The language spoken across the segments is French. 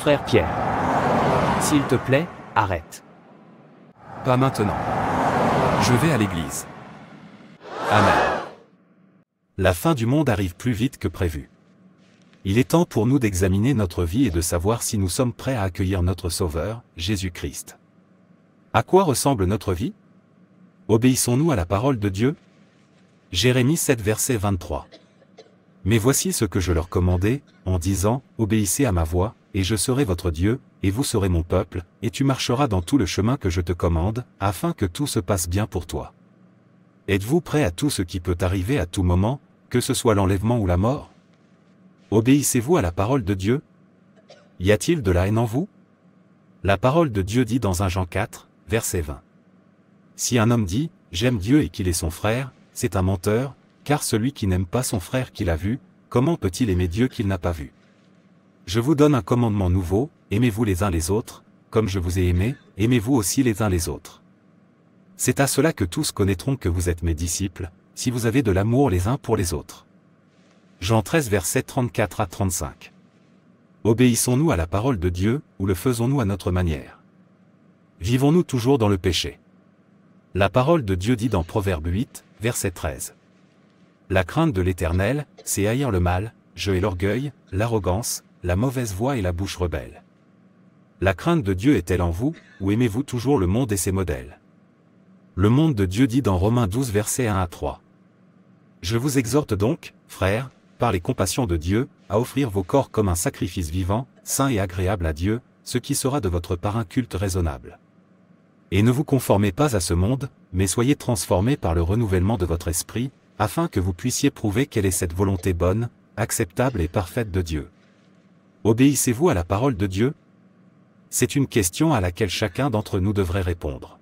frère Pierre. S'il te plaît, arrête. Pas maintenant. Je vais à l'église. Amen. La fin du monde arrive plus vite que prévu. Il est temps pour nous d'examiner notre vie et de savoir si nous sommes prêts à accueillir notre Sauveur, Jésus-Christ. À quoi ressemble notre vie? Obéissons-nous à la parole de Dieu? Jérémie 7 verset 23. Mais voici ce que je leur commandais, en disant, obéissez à ma voix, et je serai votre Dieu, et vous serez mon peuple, et tu marcheras dans tout le chemin que je te commande, afin que tout se passe bien pour toi. Êtes-vous prêt à tout ce qui peut arriver à tout moment, que ce soit l'enlèvement ou la mort? Obéissez-vous à la parole de Dieu? Y a-t-il de la haine en vous? La parole de Dieu dit dans 1 Jean 4, verset 20. Si un homme dit, j'aime Dieu et qu'il est son frère, c'est un menteur, car celui qui n'aime pas son frère qu'il a vu, comment peut-il aimer Dieu qu'il n'a pas vu? Je vous donne un commandement nouveau, aimez-vous les uns les autres, comme je vous ai aimé, aimez-vous aussi les uns les autres. C'est à cela que tous connaîtront que vous êtes mes disciples, si vous avez de l'amour les uns pour les autres. Jean 13 versets 34 à 35. Obéissons-nous à la parole de Dieu, ou le faisons-nous à notre manière? Vivons-nous toujours dans le péché? La parole de Dieu dit dans Proverbe 8, verset 13. La crainte de l'Éternel, c'est haïr le mal, et l'orgueil, l'arrogance, la mauvaise voix et la bouche rebelle. La crainte de Dieu est-elle en vous, ou aimez-vous toujours le monde et ses modèles? Le monde de Dieu dit dans Romains 12 versets 1 à 3. Je vous exhorte donc, frères, par les compassions de Dieu, à offrir vos corps comme un sacrifice vivant, saint et agréable à Dieu, ce qui sera de votre part un culte raisonnable. Et ne vous conformez pas à ce monde, mais soyez transformés par le renouvellement de votre esprit, afin que vous puissiez prouver quelle est cette volonté bonne, acceptable et parfaite de Dieu. Obéissez-vous à la parole de Dieu? C'est une question à laquelle chacun d'entre nous devrait répondre.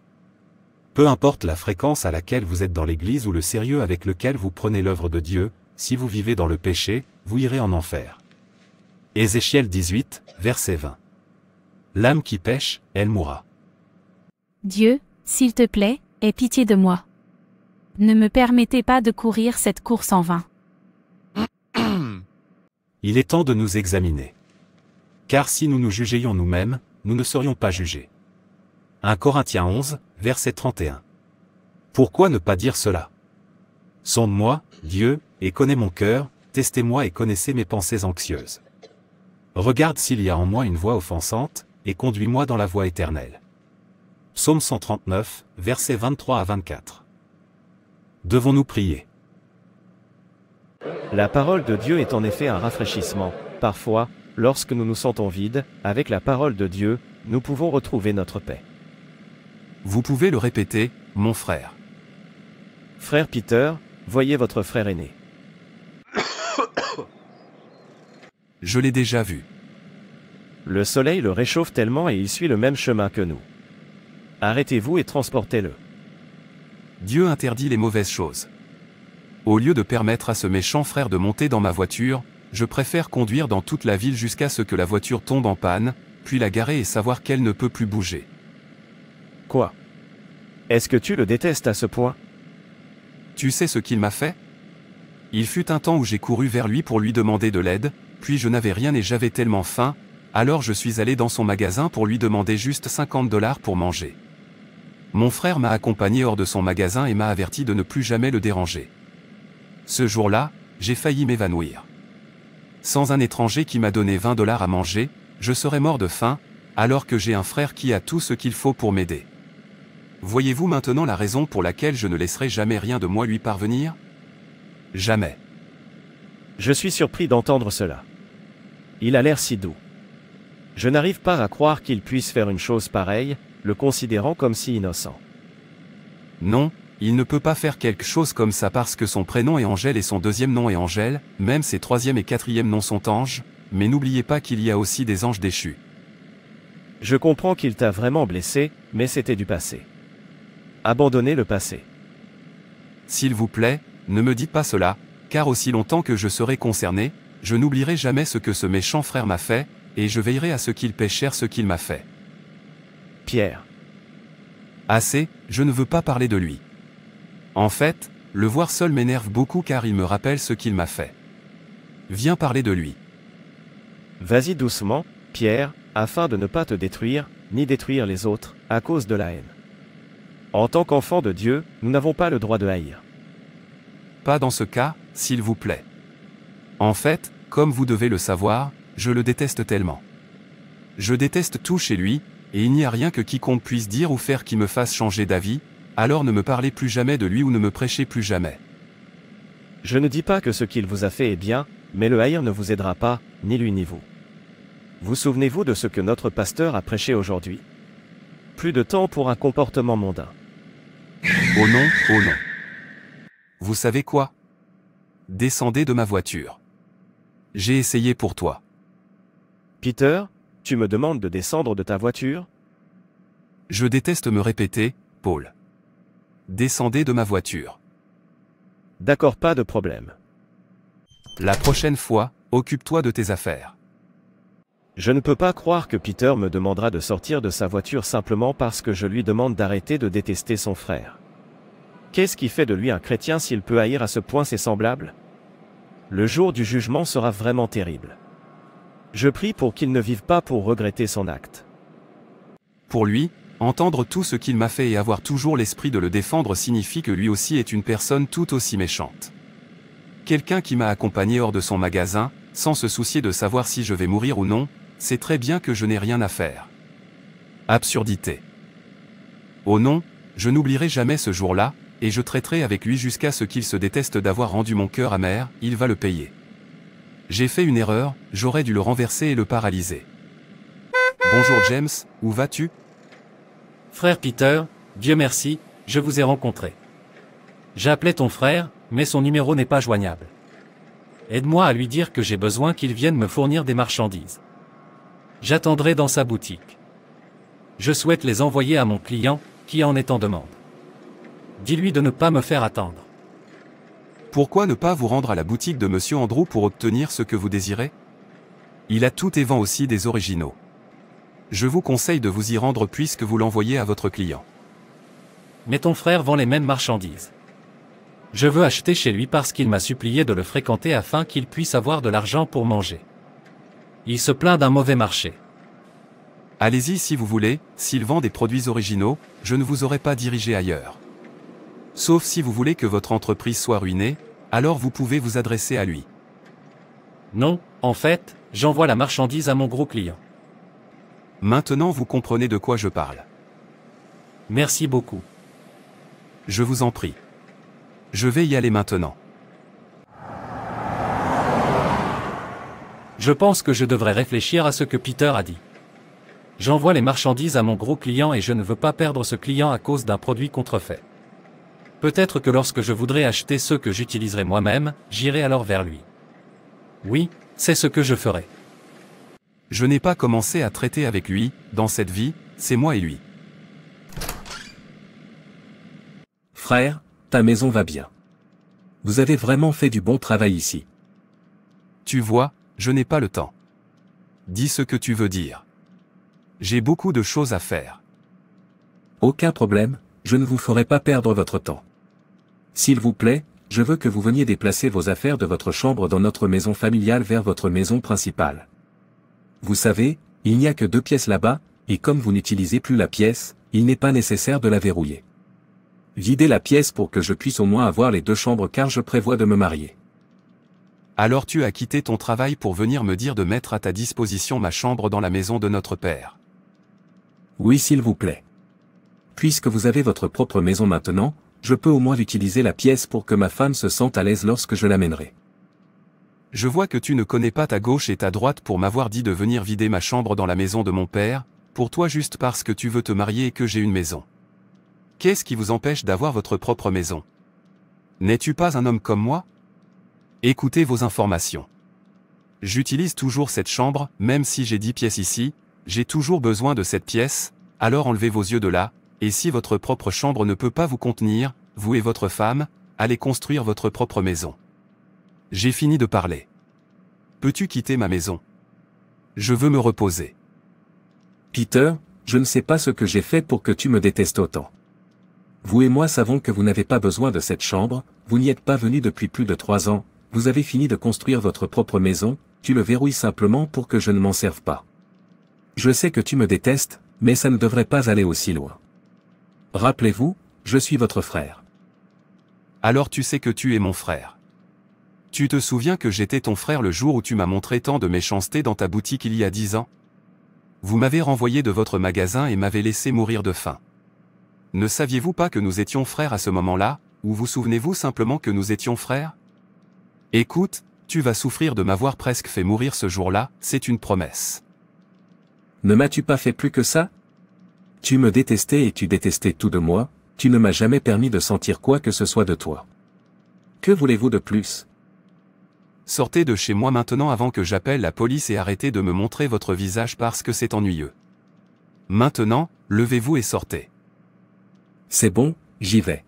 Peu importe la fréquence à laquelle vous êtes dans l'Église ou le sérieux avec lequel vous prenez l'œuvre de Dieu, si vous vivez dans le péché, vous irez en enfer. Ézéchiel 18, verset 20. L'âme qui pêche, elle mourra. Dieu, s'il te plaît, aie pitié de moi. Ne me permettez pas de courir cette course en vain. Il est temps de nous examiner. Car si nous nous jugions nous-mêmes, nous ne serions pas jugés. 1 Corinthiens 11, verset 31. Pourquoi ne pas dire cela? Sonde-moi, Dieu, et connais mon cœur, testez-moi et connaissez mes pensées anxieuses. Regarde s'il y a en moi une voie offensante, et conduis-moi dans la voie éternelle. Psaume 139, versets 23 à 24. Devons-nous prier? La parole de Dieu est en effet un rafraîchissement. Parfois, lorsque nous nous sentons vides, avec la parole de Dieu, nous pouvons retrouver notre paix. Vous pouvez le répéter, mon frère. Frère Peter, voyez votre frère aîné. Je l'ai déjà vu. Le soleil le réchauffe tellement et il suit le même chemin que nous. Arrêtez-vous et transportez-le. Dieu interdit les mauvaises choses. Au lieu de permettre à ce méchant frère de monter dans ma voiture, je préfère conduire dans toute la ville jusqu'à ce que la voiture tombe en panne, puis la garer et savoir qu'elle ne peut plus bouger. Quoi? Est-ce que tu le détestes à ce point? Tu sais ce qu'il m'a fait? Il fut un temps où j'ai couru vers lui pour lui demander de l'aide, puis je n'avais rien et j'avais tellement faim, alors je suis allé dans son magasin pour lui demander juste $50 pour manger. Mon frère m'a accompagné hors de son magasin et m'a averti de ne plus jamais le déranger. Ce jour-là, j'ai failli m'évanouir. Sans un étranger qui m'a donné $20 à manger, je serais mort de faim, alors que j'ai un frère qui a tout ce qu'il faut pour m'aider. Voyez-vous maintenant la raison pour laquelle je ne laisserai jamais rien de moi lui parvenir? Jamais. Je suis surpris d'entendre cela. Il a l'air si doux. Je n'arrive pas à croire qu'il puisse faire une chose pareille, le considérant comme si innocent. Non, il ne peut pas faire quelque chose comme ça parce que son prénom est Angèle et son deuxième nom est Angèle, même ses troisième et quatrième noms sont Ange, mais n'oubliez pas qu'il y a aussi des anges déchus. Je comprends qu'il t'a vraiment blessé, mais c'était du passé. Abandonnez le passé. S'il vous plaît, ne me dites pas cela, car aussi longtemps que je serai concerné, je n'oublierai jamais ce que ce méchant frère m'a fait, et je veillerai à ce qu'il paie cher ce qu'il m'a fait. Pierre. Assez, je ne veux pas parler de lui. En fait, le voir seul m'énerve beaucoup car il me rappelle ce qu'il m'a fait. Viens parler de lui. Vas-y doucement, Pierre, afin de ne pas te détruire, ni détruire les autres, à cause de la haine. En tant qu'enfants de Dieu, nous n'avons pas le droit de haïr. Pas dans ce cas, s'il vous plaît. En fait, comme vous devez le savoir, je le déteste tellement. Je déteste tout chez lui, et il n'y a rien que quiconque puisse dire ou faire qui me fasse changer d'avis, alors ne me parlez plus jamais de lui ou ne me prêchez plus jamais. Je ne dis pas que ce qu'il vous a fait est bien, mais le haïr ne vous aidera pas, ni lui ni vous. Vous souvenez-vous de ce que notre pasteur a prêché aujourd'hui? Plus de temps pour un comportement mondain. Oh non, oh non. Vous savez quoi? Descendez de ma voiture. J'ai essayé pour toi. Peter, tu me demandes de descendre de ta voiture? Je déteste me répéter, Paul. Descendez de ma voiture. D'accord, pas de problème. La prochaine fois, occupe-toi de tes affaires. Je ne peux pas croire que Peter me demandera de sortir de sa voiture simplement parce que je lui demande d'arrêter de détester son frère. Qu'est-ce qui fait de lui un chrétien s'il peut haïr à ce point ses semblables? Le jour du jugement sera vraiment terrible. Je prie pour qu'il ne vive pas pour regretter son acte. Pour lui, entendre tout ce qu'il m'a fait et avoir toujours l'esprit de le défendre signifie que lui aussi est une personne tout aussi méchante. Quelqu'un qui m'a accompagné hors de son magasin, sans se soucier de savoir si je vais mourir ou non, sait très bien que je n'ai rien à faire. Absurdité. Oh non, je n'oublierai jamais ce jour-là, et je traiterai avec lui jusqu'à ce qu'il se déteste d'avoir rendu mon cœur amer, il va le payer. J'ai fait une erreur, j'aurais dû le renverser et le paralyser. Bonjour James, où vas-tu? Frère Peter, Dieu merci, je vous ai rencontré. J'appelais ton frère, mais son numéro n'est pas joignable. Aide-moi à lui dire que j'ai besoin qu'il vienne me fournir des marchandises. J'attendrai dans sa boutique. Je souhaite les envoyer à mon client, qui en est en demande. Dis-lui de ne pas me faire attendre. Pourquoi ne pas vous rendre à la boutique de Monsieur Andrew pour obtenir ce que vous désirez? Il a tout et vend aussi des originaux. Je vous conseille de vous y rendre puisque vous l'envoyez à votre client. Mais ton frère vend les mêmes marchandises. Je veux acheter chez lui parce qu'il m'a supplié de le fréquenter afin qu'il puisse avoir de l'argent pour manger. Il se plaint d'un mauvais marché. Allez-y si vous voulez, s'il vend des produits originaux, je ne vous aurais pas dirigé ailleurs. Sauf si vous voulez que votre entreprise soit ruinée, alors vous pouvez vous adresser à lui. Non, en fait, j'envoie la marchandise à mon gros client. Maintenant vous comprenez de quoi je parle. Merci beaucoup. Je vous en prie. Je vais y aller maintenant. Je pense que je devrais réfléchir à ce que Peter a dit. J'envoie les marchandises à mon gros client et je ne veux pas perdre ce client à cause d'un produit contrefait. Peut-être que lorsque je voudrais acheter ceux que j'utiliserai moi-même, j'irai alors vers lui. Oui, c'est ce que je ferai. Je n'ai pas commencé à traiter avec lui, dans cette vie, c'est moi et lui. Frère, ta maison va bien. Vous avez vraiment fait du bon travail ici. Tu vois, je n'ai pas le temps. Dis ce que tu veux dire. J'ai beaucoup de choses à faire. Aucun problème, je ne vous ferai pas perdre votre temps. S'il vous plaît, je veux que vous veniez déplacer vos affaires de votre chambre dans notre maison familiale vers votre maison principale. Vous savez, il n'y a que 2 pièces là-bas, et comme vous n'utilisez plus la pièce, il n'est pas nécessaire de la verrouiller. Videz la pièce pour que je puisse au moins avoir les 2 chambres car je prévois de me marier. Alors tu as quitté ton travail pour venir me dire de mettre à ta disposition ma chambre dans la maison de notre père. Oui s'il vous plaît. Puisque vous avez votre propre maison maintenant, je peux au moins utiliser la pièce pour que ma femme se sente à l'aise lorsque je l'amènerai. Je vois que tu ne connais pas ta gauche et ta droite pour m'avoir dit de venir vider ma chambre dans la maison de mon père, pour toi juste parce que tu veux te marier et que j'ai une maison. Qu'est-ce qui vous empêche d'avoir votre propre maison? N'es-tu pas un homme comme moi? Écoutez vos informations. J'utilise toujours cette chambre, même si j'ai 10 pièces ici, j'ai toujours besoin de cette pièce, alors enlevez vos yeux de là, et si votre propre chambre ne peut pas vous contenir, vous et votre femme, allez construire votre propre maison. J'ai fini de parler. Peux-tu quitter ma maison? Je veux me reposer. Peter, je ne sais pas ce que j'ai fait pour que tu me détestes autant. Vous et moi savons que vous n'avez pas besoin de cette chambre, vous n'y êtes pas venu depuis plus de 3 ans, vous avez fini de construire votre propre maison, tu le verrouilles simplement pour que je ne m'en serve pas. Je sais que tu me détestes, mais ça ne devrait pas aller aussi loin. Rappelez-vous, je suis votre frère. Alors tu sais que tu es mon frère. Tu te souviens que j'étais ton frère le jour où tu m'as montré tant de méchanceté dans ta boutique il y a 10 ans? Vous m'avez renvoyé de votre magasin et m'avez laissé mourir de faim. Ne saviez-vous pas que nous étions frères à ce moment-là, ou vous souvenez-vous simplement que nous étions frères? Écoute, tu vas souffrir de m'avoir presque fait mourir ce jour-là, c'est une promesse. Ne m'as-tu pas fait plus que ça? Tu me détestais et tu détestais tout de moi, tu ne m'as jamais permis de sentir quoi que ce soit de toi. Que voulez-vous de plus? Sortez de chez moi maintenant avant que j'appelle la police et arrêtez de me montrer votre visage parce que c'est ennuyeux. Maintenant, levez-vous et sortez. C'est bon, j'y vais.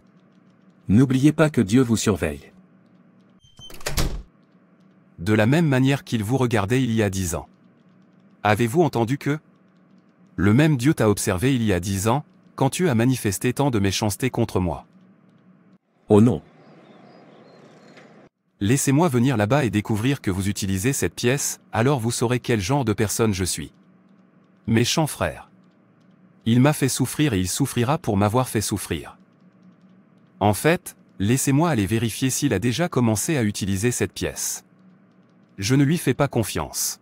N'oubliez pas que Dieu vous surveille. De la même manière qu'il vous regardait il y a 10 ans. Avez-vous entendu que le même Dieu t'a observé il y a 10 ans, quand tu as manifesté tant de méchanceté contre moi? Oh non. Laissez-moi venir là-bas et découvrir que vous utilisez cette pièce, alors vous saurez quel genre de personne je suis. Méchant frère. Il m'a fait souffrir et il souffrira pour m'avoir fait souffrir. En fait, laissez-moi aller vérifier s'il a déjà commencé à utiliser cette pièce. Je ne lui fais pas confiance.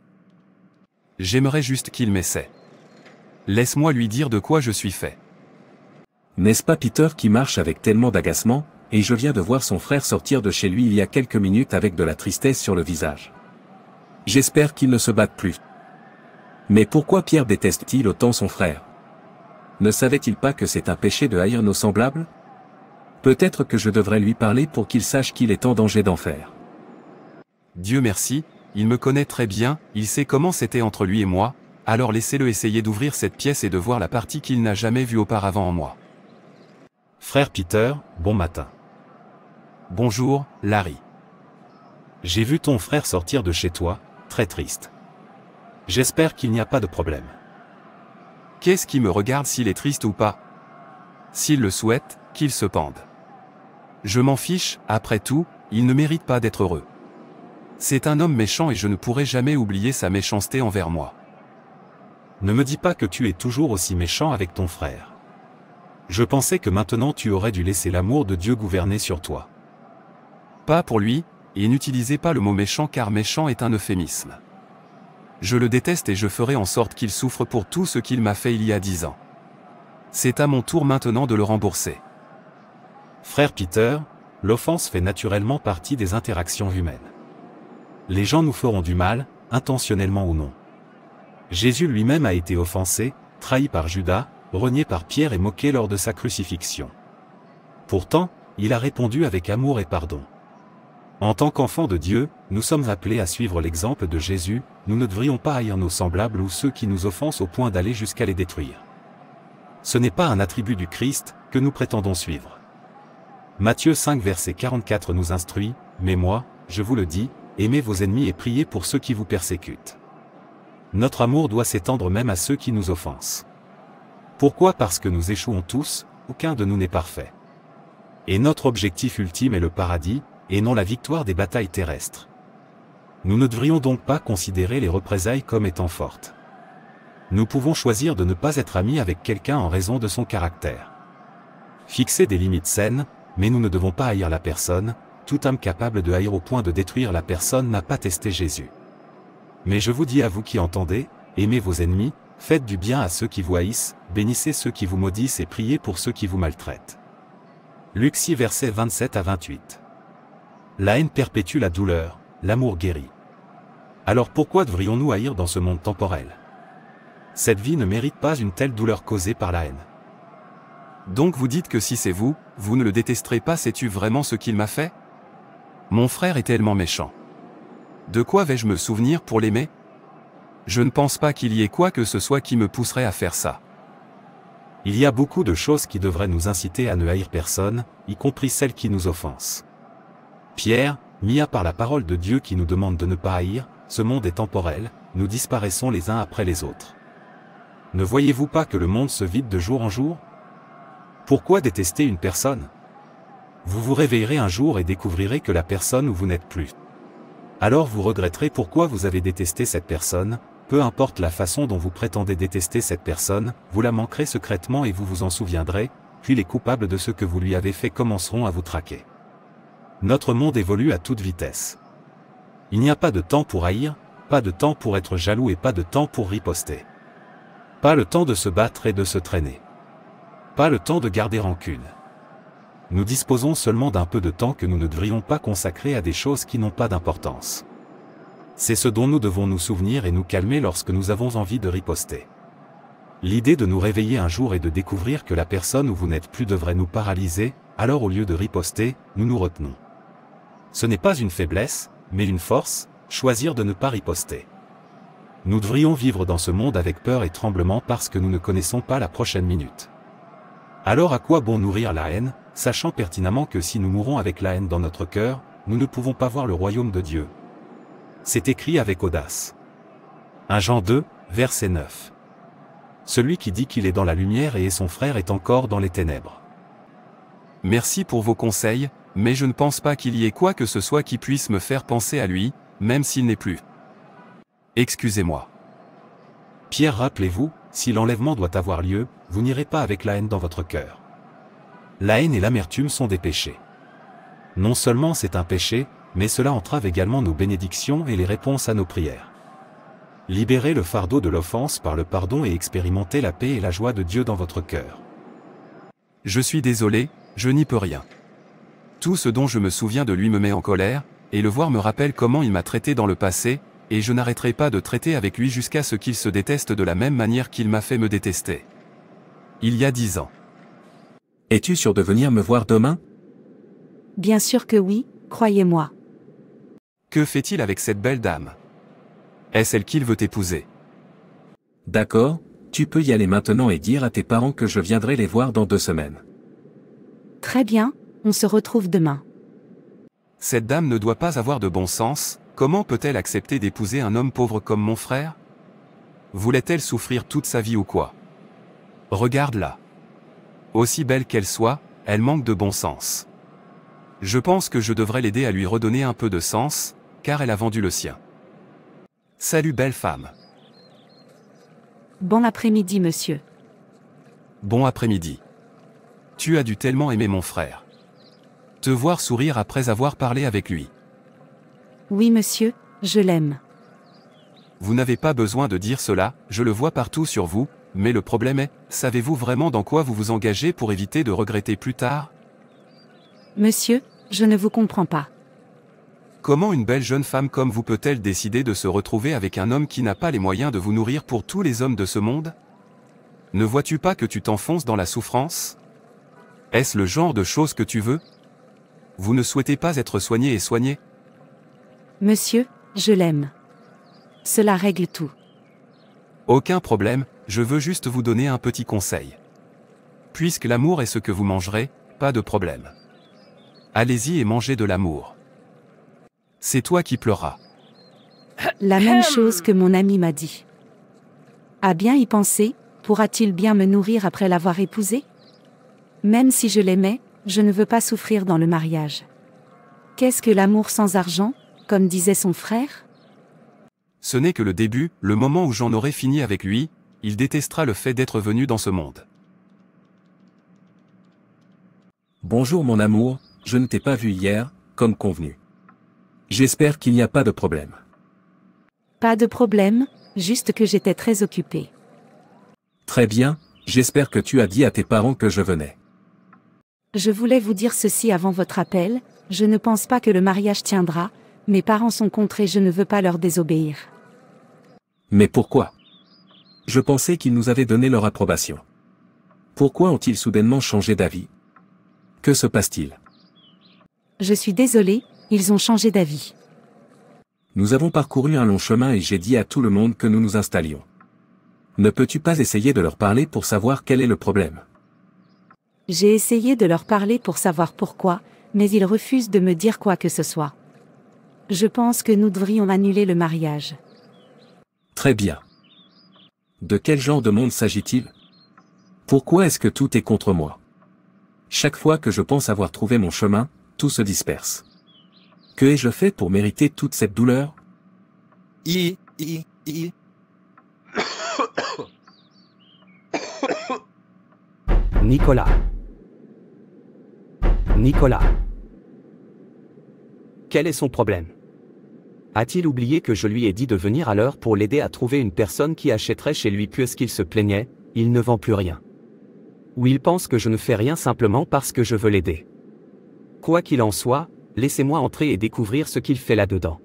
J'aimerais juste qu'il m'essaie. Laisse-moi lui dire de quoi je suis fait. N'est-ce pas Peter qui marche avec tellement d'agacement, et je viens de voir son frère sortir de chez lui il y a quelques minutes avec de la tristesse sur le visage. J'espère qu'il ne se batte plus. Mais pourquoi Pierre déteste-t-il autant son frère? Ne savait-il pas que c'est un péché de haïr nos semblables? Peut-être que je devrais lui parler pour qu'il sache qu'il est en danger d'en faire. Dieu merci, il me connaît très bien, il sait comment c'était entre lui et moi, alors laissez-le essayer d'ouvrir cette pièce et de voir la partie qu'il n'a jamais vue auparavant en moi. Frère Peter, bon matin. Bonjour, Larry. J'ai vu ton frère sortir de chez toi, très triste. J'espère qu'il n'y a pas de problème. Qu'est-ce qui me regarde s'il est triste ou pas? S'il le souhaite, qu'il se pende. Je m'en fiche, après tout, il ne mérite pas d'être heureux. C'est un homme méchant et je ne pourrai jamais oublier sa méchanceté envers moi. Ne me dis pas que tu es toujours aussi méchant avec ton frère. Je pensais que maintenant tu aurais dû laisser l'amour de Dieu gouverner sur toi. Pas pour lui, et n'utilisez pas le mot méchant car méchant est un euphémisme. Je le déteste et je ferai en sorte qu'il souffre pour tout ce qu'il m'a fait il y a 10 ans. C'est à mon tour maintenant de le rembourser. Frère Peter, l'offense fait naturellement partie des interactions humaines. Les gens nous feront du mal, intentionnellement ou non. Jésus lui-même a été offensé, trahi par Judas, renié par Pierre et moqué lors de sa crucifixion. Pourtant, il a répondu avec amour et pardon. En tant qu'enfants de Dieu, nous sommes appelés à suivre l'exemple de Jésus, nous ne devrions pas haïr nos semblables ou ceux qui nous offensent au point d'aller jusqu'à les détruire. Ce n'est pas un attribut du Christ que nous prétendons suivre. Matthieu 5 verset 44 nous instruit, « Mais moi, je vous le dis, aimez vos ennemis et priez pour ceux qui vous persécutent. » Notre amour doit s'étendre même à ceux qui nous offensent. Pourquoi? Parce que nous échouons tous, aucun de nous n'est parfait. Et notre objectif ultime est le paradis, et non la victoire des batailles terrestres. Nous ne devrions donc pas considérer les représailles comme étant fortes. Nous pouvons choisir de ne pas être amis avec quelqu'un en raison de son caractère. Fixer des limites saines, mais nous ne devons pas haïr la personne, toute âme capable de haïr au point de détruire la personne n'a pas testé Jésus. Mais je vous dis à vous qui entendez, aimez vos ennemis, faites du bien à ceux qui vous haïssent, bénissez ceux qui vous maudissent et priez pour ceux qui vous maltraitent. Luc 6 versets 27 à 28. La haine perpétue la douleur, l'amour guérit. Alors pourquoi devrions-nous haïr dans ce monde temporel? Cette vie ne mérite pas une telle douleur causée par la haine. Donc vous dites que si c'est vous, vous ne le détesterez pas, sais-tu vraiment ce qu'il m'a fait? Mon frère est tellement méchant. De quoi vais-je me souvenir pour l'aimer? Je ne pense pas qu'il y ait quoi que ce soit qui me pousserait à faire ça. Il y a beaucoup de choses qui devraient nous inciter à ne haïr personne, y compris celles qui nous offensent. Pierre, mis à part la parole de Dieu qui nous demande de ne pas haïr, ce monde est temporel, nous disparaissons les uns après les autres. Ne voyez-vous pas que le monde se vide de jour en jour? Pourquoi détester une personne? Vous vous réveillerez un jour et découvrirez que la personne où vous n'êtes plus. Alors vous regretterez pourquoi vous avez détesté cette personne, Peu importe la façon dont vous prétendez détester cette personne, vous la manquerez secrètement et vous vous en souviendrez, puis les coupables de ce que vous lui avez fait commenceront à vous traquer. Notre monde évolue à toute vitesse. Il n'y a pas de temps pour haïr, pas de temps pour être jaloux et pas de temps pour riposter. Pas le temps de se battre et de se traîner. Pas le temps de garder rancune. Nous disposons seulement d'un peu de temps que nous ne devrions pas consacrer à des choses qui n'ont pas d'importance. C'est ce dont nous devons nous souvenir et nous calmer lorsque nous avons envie de riposter. L'idée de nous réveiller un jour et de découvrir que la personne où vous n'êtes plus devrait nous paralyser, alors au lieu de riposter, nous nous retenons. Ce n'est pas une faiblesse, mais une force, choisir de ne pas riposter. Nous devrions vivre dans ce monde avec peur et tremblement parce que nous ne connaissons pas la prochaine minute. Alors à quoi bon nourrir la haine, sachant pertinemment que si nous mourons avec la haine dans notre cœur, nous ne pouvons pas voir le royaume de Dieu. C'est écrit avec audace. 1 Jean 2, verset 9. Celui qui dit qu'il est dans la lumière et son frère est encore dans les ténèbres. Merci pour vos conseils, mais je ne pense pas qu'il y ait quoi que ce soit qui puisse me faire penser à lui, même s'il n'est plus. Excusez-moi. Pierre, rappelez-vous, si l'enlèvement doit avoir lieu, vous n'irez pas avec la haine dans votre cœur. La haine et l'amertume sont des péchés. Non seulement c'est un péché, mais cela entrave également nos bénédictions et les réponses à nos prières. Libérez le fardeau de l'offense par le pardon et expérimentez la paix et la joie de Dieu dans votre cœur. Je suis désolé, je n'y peux rien. Tout ce dont je me souviens de lui me met en colère, et le voir me rappelle comment il m'a traité dans le passé, et je n'arrêterai pas de traiter avec lui jusqu'à ce qu'il se déteste de la même manière qu'il m'a fait me détester. Il y a 10 ans. Es-tu sûr de venir me voir demain? Bien sûr que oui, croyez-moi. Que fait-il avec cette belle dame? Est-ce elle qu'il veut épouser? D'accord, tu peux y aller maintenant et dire à tes parents que je viendrai les voir dans 2 semaines. Très bien, on se retrouve demain. Cette dame ne doit pas avoir de bon sens, comment peut-elle accepter d'épouser un homme pauvre comme mon frère? Voulait-elle souffrir toute sa vie ou quoi? Regarde-la. Aussi belle qu'elle soit, elle manque de bon sens. Je pense que je devrais l'aider à lui redonner un peu de sens, car elle a vendu le sien. Salut belle femme. Bon après-midi monsieur. Bon après-midi. Tu as dû tellement aimer mon frère. Te voir sourire après avoir parlé avec lui. Oui monsieur, je l'aime. Vous n'avez pas besoin de dire cela, je le vois partout sur vous, mais le problème est, savez-vous vraiment dans quoi vous vous engagez pour éviter de regretter plus tard? Monsieur, je ne vous comprends pas. Comment une belle jeune femme comme vous peut-elle décider de se retrouver avec un homme qui n'a pas les moyens de vous nourrir pour tous les hommes de ce monde? Ne vois-tu pas que tu t'enfonces dans la souffrance? Est-ce le genre de choses que tu veux? Vous ne souhaitez pas être soigné et soigné? Monsieur, je l'aime. Cela règle tout. Aucun problème, je veux juste vous donner un petit conseil. Puisque l'amour est ce que vous mangerez, pas de problème. Allez-y et mangez de l'amour. C'est toi qui pleuras. La même chose que mon ami m'a dit. À bien y penser, pourra-t-il bien me nourrir après l'avoir épousé? Même si je l'aimais, je ne veux pas souffrir dans le mariage. Qu'est-ce que l'amour sans argent, comme disait son frère? Ce n'est que le début, le moment où j'en aurai fini avec lui, il détestera le fait d'être venu dans ce monde. Bonjour mon amour, je ne t'ai pas vu hier, comme convenu. J'espère qu'il n'y a pas de problème. Pas de problème, juste que j'étais très occupée. Très bien, j'espère que tu as dit à tes parents que je venais. Je voulais vous dire ceci avant votre appel, je ne pense pas que le mariage tiendra, mes parents sont contre et je ne veux pas leur désobéir. Mais pourquoi? Je pensais qu'ils nous avaient donné leur approbation. Pourquoi ont-ils soudainement changé d'avis? Que se passe-t-il? Je suis désolée, ils ont changé d'avis. Nous avons parcouru un long chemin et j'ai dit à tout le monde que nous nous installions. Ne peux-tu pas essayer de leur parler pour savoir quel est le problème? J'ai essayé de leur parler pour savoir pourquoi, mais ils refusent de me dire quoi que ce soit. Je pense que nous devrions annuler le mariage. Très bien. De quel genre de monde s'agit-il? Pourquoi est-ce que tout est contre moi? Chaque fois que je pense avoir trouvé mon chemin, tout se disperse. Que ai-je fait pour mériter toute cette douleur? Nicolas. Nicolas. Quel est son problème? A-t-il oublié que je lui ai dit de venir à l'heure pour l'aider à trouver une personne qui achèterait chez lui puisqu'il se plaignait, il ne vend plus rien? Ou il pense que je ne fais rien simplement parce que je veux l'aider? Quoi qu'il en soit, laissez-moi entrer et découvrir ce qu'il fait là-dedans.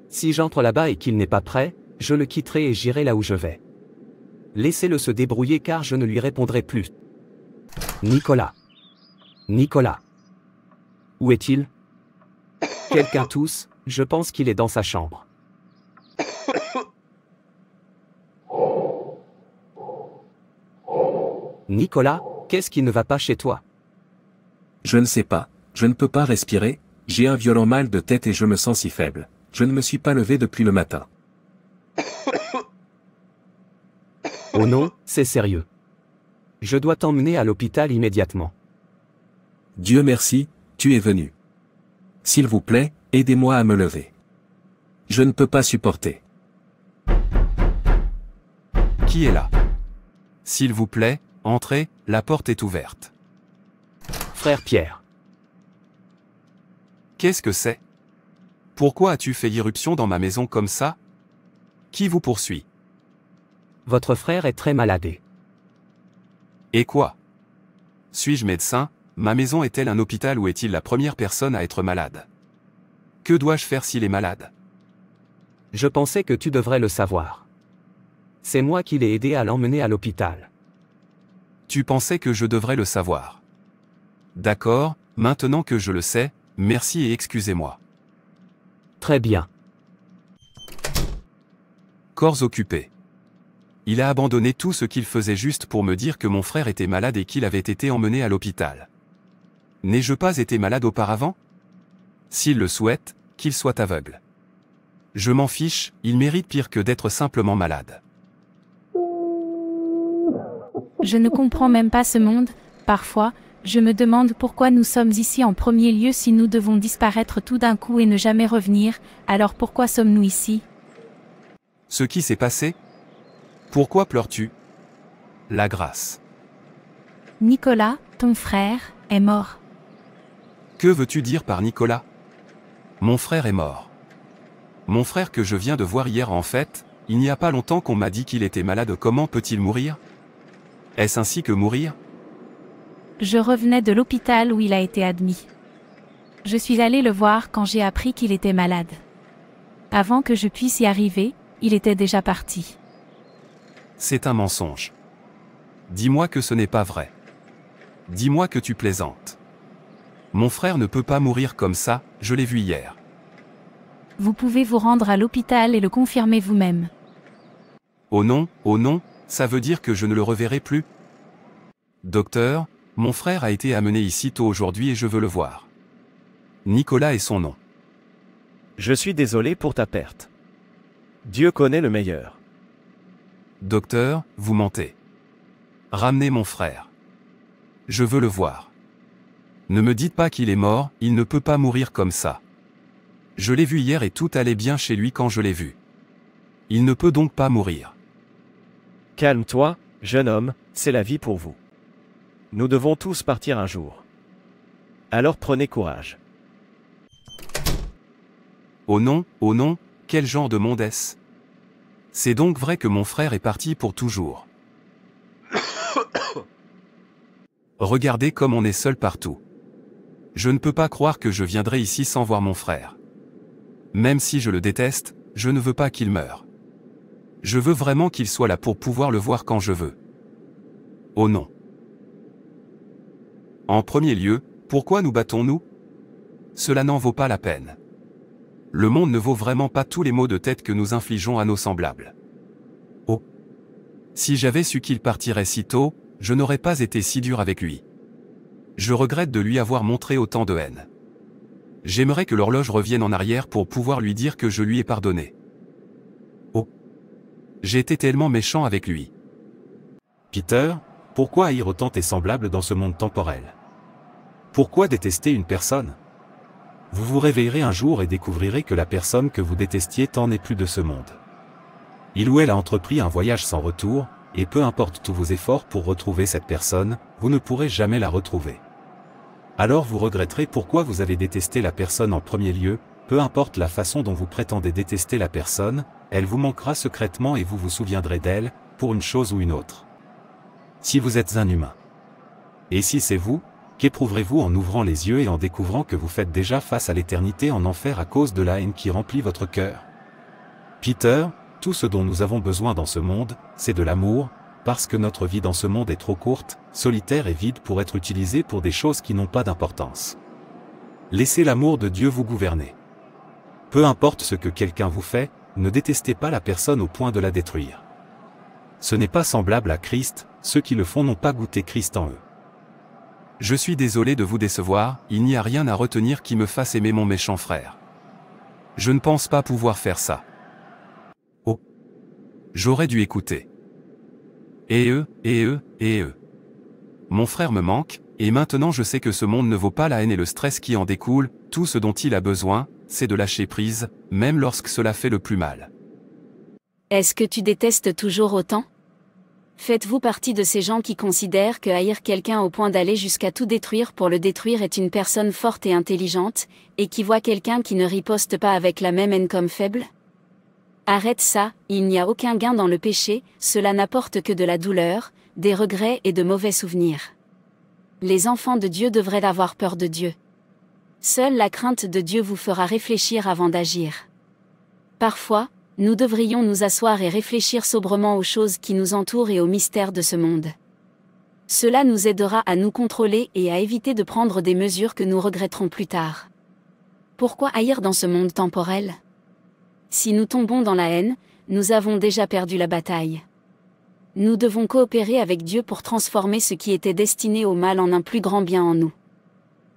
Si j'entre là-bas et qu'il n'est pas prêt, je le quitterai et j'irai là où je vais. Laissez-le se débrouiller car je ne lui répondrai plus. Nicolas. Nicolas. Où est-il? Quelqu'un tousse, je pense qu'il est dans sa chambre. Nicolas, qu'est-ce qui ne va pas chez toi? Je ne sais pas, je ne peux pas respirer, j'ai un violent mal de tête et je me sens si faible. Je ne me suis pas levé depuis le matin. Oh non, c'est sérieux. Je dois t'emmener à l'hôpital immédiatement. Dieu merci, tu es venu. S'il vous plaît, aidez-moi à me lever. Je ne peux pas supporter. Qui est là? S'il vous plaît, entrez, la porte est ouverte. Frère Pierre. Qu'est-ce que c'est? Pourquoi as-tu fait irruption dans ma maison comme ça? Qui vous poursuit? Votre frère est très maladé. Et quoi? Suis-je médecin? Ma maison est-elle un hôpital ou est-il la première personne à être malade? Que dois-je faire s'il est malade? Je pensais que tu devrais le savoir. C'est moi qui l'ai aidé à l'emmener à l'hôpital. Tu pensais que je devrais le savoir. D'accord, maintenant que je le sais, merci et excusez-moi. Très bien. Corps occupés. Il a abandonné tout ce qu'il faisait juste pour me dire que mon frère était malade et qu'il avait été emmené à l'hôpital. N'ai-je pas été malade auparavant? S'il le souhaite, qu'il soit aveugle. Je m'en fiche, il mérite pire que d'être simplement malade. Je ne comprends même pas ce monde, parfois, je me demande pourquoi nous sommes ici en premier lieu si nous devons disparaître tout d'un coup et ne jamais revenir, alors pourquoi sommes-nous ici? Ce qui s'est passé? Pourquoi pleures-tu? La grâce. Nicolas, ton frère, est mort. Que veux-tu dire par Nicolas? Mon frère est mort. Mon frère que je viens de voir hier en fait, il n'y a pas longtemps qu'on m'a dit qu'il était malade, comment peut-il mourir? Est-ce ainsi que mourir? Je revenais de l'hôpital où il a été admis. Je suis allée le voir quand j'ai appris qu'il était malade. Avant que je puisse y arriver, il était déjà parti. C'est un mensonge. Dis-moi que ce n'est pas vrai. Dis-moi que tu plaisantes. Mon frère ne peut pas mourir comme ça, je l'ai vu hier. Vous pouvez vous rendre à l'hôpital et le confirmer vous-même. Oh non, ça veut dire que je ne le reverrai plus? Docteur, mon frère a été amené ici tôt aujourd'hui et je veux le voir. Nicolas est son nom. Je suis désolé pour ta perte. Dieu connaît le meilleur. Docteur, vous mentez. Ramenez mon frère. Je veux le voir. Ne me dites pas qu'il est mort, il ne peut pas mourir comme ça. Je l'ai vu hier et tout allait bien chez lui quand je l'ai vu. Il ne peut donc pas mourir. Calme-toi, jeune homme, c'est la vie pour vous. Nous devons tous partir un jour. Alors prenez courage. Oh non, quel genre de monde est-ce? C'est donc vrai que mon frère est parti pour toujours. Regardez comme on est seul partout. Je ne peux pas croire que je viendrai ici sans voir mon frère. Même si je le déteste, je ne veux pas qu'il meure. Je veux vraiment qu'il soit là pour pouvoir le voir quand je veux. Oh non. En premier lieu, pourquoi nous battons-nous? Cela n'en vaut pas la peine. Le monde ne vaut vraiment pas tous les maux de tête que nous infligeons à nos semblables. Oh. Si j'avais su qu'il partirait si tôt, je n'aurais pas été si dur avec lui. Je regrette de lui avoir montré autant de haine. J'aimerais que l'horloge revienne en arrière pour pouvoir lui dire que je lui ai pardonné. Oh. J'ai été tellement méchant avec lui. Peter, pourquoi haïr autant tes semblables dans ce monde temporel? Pourquoi détester une personne? Vous vous réveillerez un jour et découvrirez que la personne que vous détestiez tant n'est plus de ce monde. Il ou elle a entrepris un voyage sans retour, et peu importe tous vos efforts pour retrouver cette personne, vous ne pourrez jamais la retrouver. Alors vous regretterez pourquoi vous avez détesté la personne en premier lieu, peu importe la façon dont vous prétendez détester la personne, elle vous manquera secrètement et vous vous souviendrez d'elle, pour une chose ou une autre. Si vous êtes un humain. Et si c'est vous, qu'éprouverez-vous en ouvrant les yeux et en découvrant que vous faites déjà face à l'éternité en enfer à cause de la haine qui remplit votre cœur? Peter, tout ce dont nous avons besoin dans ce monde, c'est de l'amour, parce que notre vie dans ce monde est trop courte, solitaire et vide pour être utilisée pour des choses qui n'ont pas d'importance. Laissez l'amour de Dieu vous gouverner. Peu importe ce que quelqu'un vous fait, ne détestez pas la personne au point de la détruire. Ce n'est pas semblable à Christ, ceux qui le font n'ont pas goûté Christ en eux. Je suis désolé de vous décevoir, il n'y a rien à retenir qui me fasse aimer mon méchant frère. Je ne pense pas pouvoir faire ça. Oh. J'aurais dû écouter. Et eux. Mon frère me manque, et maintenant je sais que ce monde ne vaut pas la haine et le stress qui en découle, tout ce dont il a besoin, c'est de lâcher prise, même lorsque cela fait le plus mal. Est-ce que tu détestes toujours autant? Faites-vous partie de ces gens qui considèrent que haïr quelqu'un au point d'aller jusqu'à tout détruire pour le détruire est une personne forte et intelligente, et qui voit quelqu'un qui ne riposte pas avec la même haine comme faible? Arrête ça, il n'y a aucun gain dans le péché, cela n'apporte que de la douleur, des regrets et de mauvais souvenirs. Les enfants de Dieu devraient avoir peur de Dieu. Seule la crainte de Dieu vous fera réfléchir avant d'agir. Parfois, nous devrions nous asseoir et réfléchir sobrement aux choses qui nous entourent et aux mystères de ce monde. Cela nous aidera à nous contrôler et à éviter de prendre des mesures que nous regretterons plus tard. Pourquoi haïr dans ce monde temporel? Si nous tombons dans la haine, nous avons déjà perdu la bataille. Nous devons coopérer avec Dieu pour transformer ce qui était destiné au mal en un plus grand bien en nous.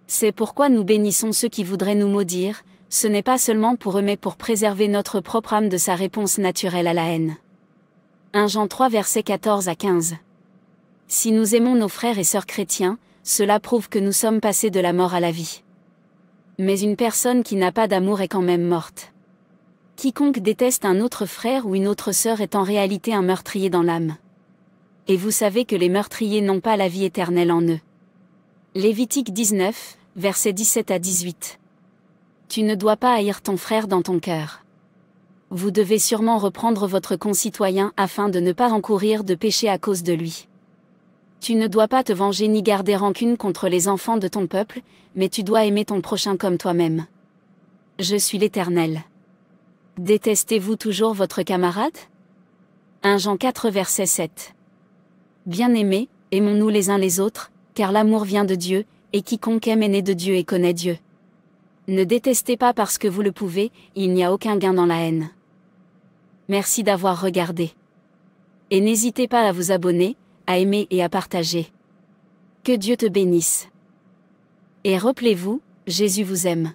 C'est pourquoi nous bénissons ceux qui voudraient nous maudire, ce n'est pas seulement pour eux mais pour préserver notre propre âme de sa réponse naturelle à la haine. 1 Jean 3 versets 14 à 15. Si nous aimons nos frères et sœurs chrétiens, cela prouve que nous sommes passés de la mort à la vie. Mais une personne qui n'a pas d'amour est quand même morte. Quiconque déteste un autre frère ou une autre sœur est en réalité un meurtrier dans l'âme. Et vous savez que les meurtriers n'ont pas la vie éternelle en eux. Lévitique 19, versets 17 à 18. Tu ne dois pas haïr ton frère dans ton cœur. Vous devez sûrement reprendre votre concitoyen afin de ne pas encourir de péché à cause de lui. Tu ne dois pas te venger ni garder rancune contre les enfants de ton peuple, mais tu dois aimer ton prochain comme toi-même. Je suis l'Éternel. Détestez-vous toujours votre camarade? 1 Jean 4 verset 7. Bien-aimés, aimons-nous les uns les autres, car l'amour vient de Dieu, et quiconque aime est né de Dieu et connaît Dieu. Ne détestez pas parce que vous le pouvez, il n'y a aucun gain dans la haine. Merci d'avoir regardé. Et n'hésitez pas à vous abonner, à aimer et à partager. Que Dieu te bénisse. Et rappelez-vous, Jésus vous aime.